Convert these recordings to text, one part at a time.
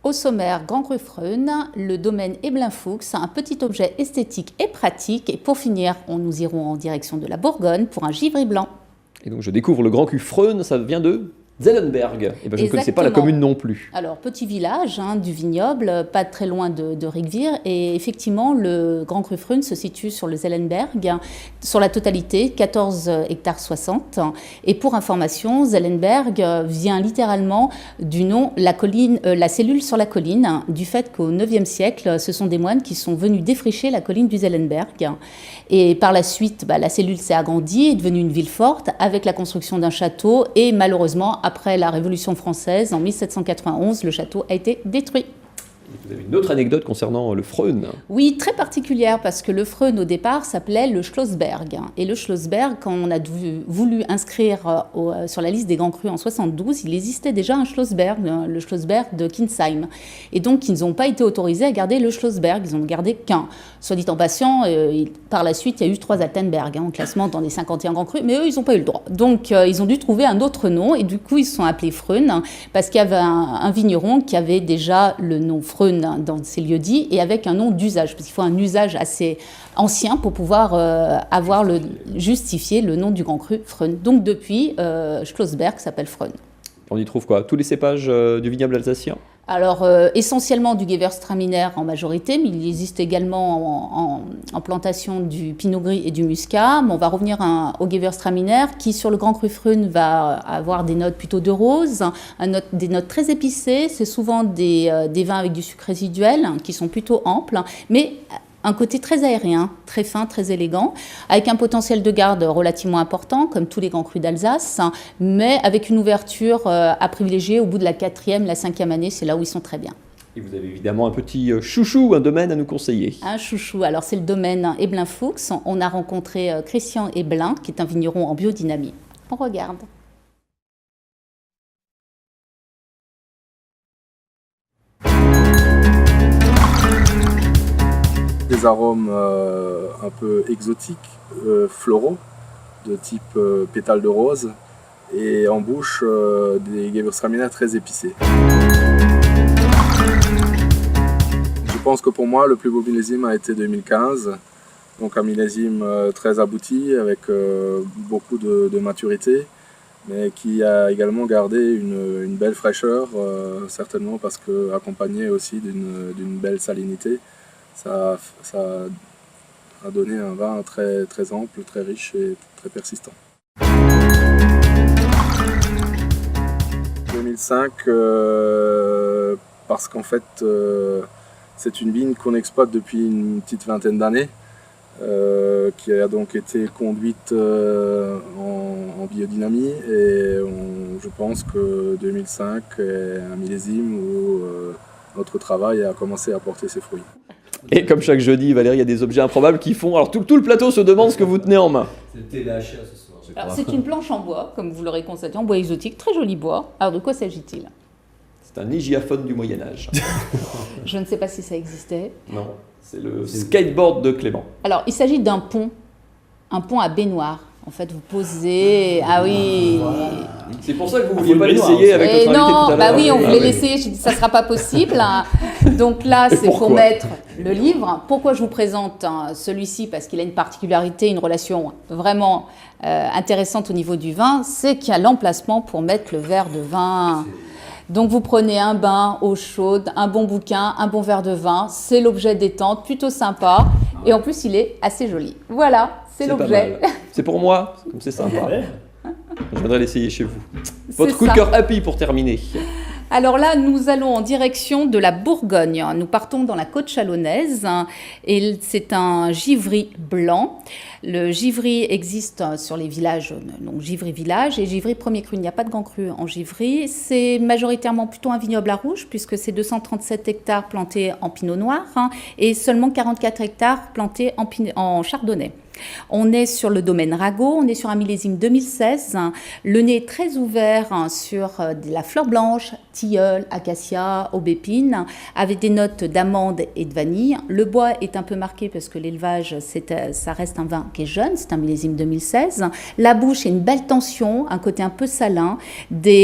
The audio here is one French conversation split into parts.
Au sommaire, Grand Cru Freun, le domaine Ebelin-Fuchs, un petit objet esthétique et pratique. Et pour finir, nous irons en direction de la Bourgogne pour un givry blanc. Et donc je découvre le Grand Cru Freun, ça vient de Zellenberg. Et ben, je ne connaissais pas la commune non plus. Alors, petit village du vignoble, pas très loin de Rigvir. Et effectivement, le Grand Cru Freun se situe sur le Zellenberg, sur la totalité, 14 hectares 60. Et pour information, Zellenberg vient littéralement du nom la cellule sur la colline, du fait qu'au IXe siècle, ce sont des moines qui sont venus défricher la colline du Zellenberg. Et par la suite, la cellule s'est agrandie, est devenue une ville forte, avec la construction d'un château. Et malheureusement, après la Révolution française, en 1791, le château a été détruit. Vous avez une autre anecdote concernant le Freun. Oui, très particulière, parce que le Freun, au départ, s'appelait le Schlossberg. Et le Schlossberg, quand on a voulu inscrire sur la liste des grands crus en 72, il existait déjà un Schlossberg, le Schlossberg de Kinsheim. Et donc, ils n'ont pas été autorisés à garder le Schlossberg, ils n'ont gardé qu'un. Soit dit en passant, par la suite, il y a eu 3 Altenberg en classement dans les 51 grands crus, mais eux, ils n'ont pas eu le droit. Donc, ils ont dû trouver un autre nom, et du coup, ils se sont appelés Freun, parce qu'il y avait un vigneron qui avait déjà le nom Freun dans ces lieux-dits et avec un nom d'usage, parce qu'il faut un usage assez ancien pour pouvoir justifier le nom du Grand Cru Freun. Donc depuis, Schlossberg s'appelle Freun. On y trouve quoi? Tous les cépages du vignoble alsacien? Alors, essentiellement du Gewürztraminer en majorité, mais il existe également en plantation du Pinot Gris et du Muscat. Mais on va revenir au Gewürztraminer qui, sur le Grand Cru Freun, va avoir des notes plutôt de rose, des notes très épicées. C'est souvent des vins avec du sucre résiduel qui sont plutôt amples, mais un côté très aérien, très fin, très élégant, avec un potentiel de garde relativement important, comme tous les grands crus d'Alsace, mais avec une ouverture à privilégier au bout de la 4e, la 5e année, c'est là où ils sont très bien. Et vous avez évidemment un petit chouchou, un domaine à nous conseiller. Un chouchou, alors c'est le domaine Ebelin-Fuchs. On a rencontré Christian Ebelin, qui est un vigneron en biodynamie. On regarde. Des arômes un peu exotiques, floraux, de type pétales de rose, et en bouche des Gewürztraminer très épicés. Je pense que pour moi, le plus beau millésime a été 2015, donc un millésime très abouti, avec beaucoup de maturité, mais qui a également gardé une belle fraîcheur, certainement parce que accompagné aussi d'une belle salinité. Ça a donné un vin très, très ample, très riche et très persistant. 2005, parce qu'en fait, c'est une vigne qu'on exploite depuis une petite vingtaine d'années, qui a donc été conduite en biodynamie, et je pense que 2005 est un millésime où notre travail a commencé à porter ses fruits. Et comme chaque jeudi, Valérie, il y a des objets improbables qui font... Alors tout le plateau se demande ce que vous tenez en main. C'est le thé d'achat ce soir, je crois. C'est une planche en bois, comme vous l'aurez constaté, en bois exotique, très joli bois. Alors de quoi s'agit-il? C'est un hygiaphone du Moyen-Âge. Je ne sais pas si ça existait. Non, c'est le skateboard de Clément. Alors il s'agit d'un pont, un pont à baignoire. En fait, vous posez... Ah oui. C'est pour ça que vous ne vouliez pas l'essayer avec notre invité tout à l'heure. Bah oui, on voulait l'essayer. J'ai dit ça ne sera pas possible. Donc là, c'est pour mettre le livre. Pourquoi je vous présente celui-ci? Parce qu'il a une particularité, une relation vraiment intéressante au niveau du vin. C'est qu'il y a l'emplacement pour mettre le verre de vin. Donc vous prenez un bain, eau chaude, un bon bouquin, un bon verre de vin. C'est l'objet détente, plutôt sympa. Et en plus, il est assez joli. Voilà. C'est l'objet. C'est pour moi, comme c'est sympa. Je viendrai l'essayer chez vous. Votre coup de cœur happy pour terminer. Alors là, nous allons en direction de la Bourgogne. Nous partons dans la côte chalonnaise et c'est un givry blanc. Le givry existe sur les villages, donc givry village et givry premier cru. Il n'y a pas de grand cru en givry. C'est majoritairement plutôt un vignoble à rouge puisque c'est 237 hectares plantés en pinot noir et seulement 44 hectares plantés en chardonnay. On est sur le domaine Rago, on est sur un millésime 2016. Le nez est très ouvert sur de la fleur blanche, tilleul, acacia, aubépine, avec des notes d'amande et de vanille. Le bois est un peu marqué parce que l'élevage, ça reste un vin qui est jeune, c'est un millésime 2016. La bouche est une belle tension, un côté un peu salin,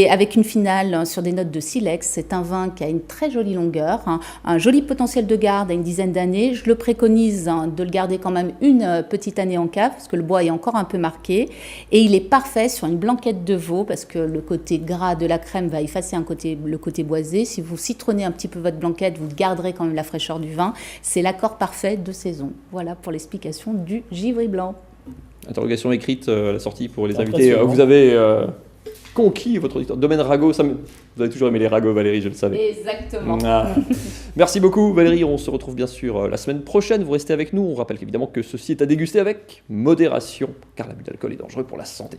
avec une finale sur des notes de silex. C'est un vin qui a une très jolie longueur, un joli potentiel de garde à une dizaine d'années. Je le préconise de le garder quand même une petite année en cave parce que le bois est encore un peu marqué et il est parfait sur une blanquette de veau parce que le côté gras de la crème va effacer le côté boisé. Si vous citronnez un petit peu votre blanquette, vous garderez quand même la fraîcheur du vin. C'est l'accord parfait de saison. Voilà pour l'explication du Givry blanc. Interrogation écrite à la sortie pour les invités. Vous avez conquis votre auditeur. Domaine Rago, vous avez toujours aimé les ragots, Valérie, je le savais. Exactement. Merci beaucoup, Valérie. On se retrouve bien sûr la semaine prochaine. Vous restez avec nous. On rappelle évidemment que ceci est à déguster avec modération, car l'abus d'alcool est dangereux pour la santé.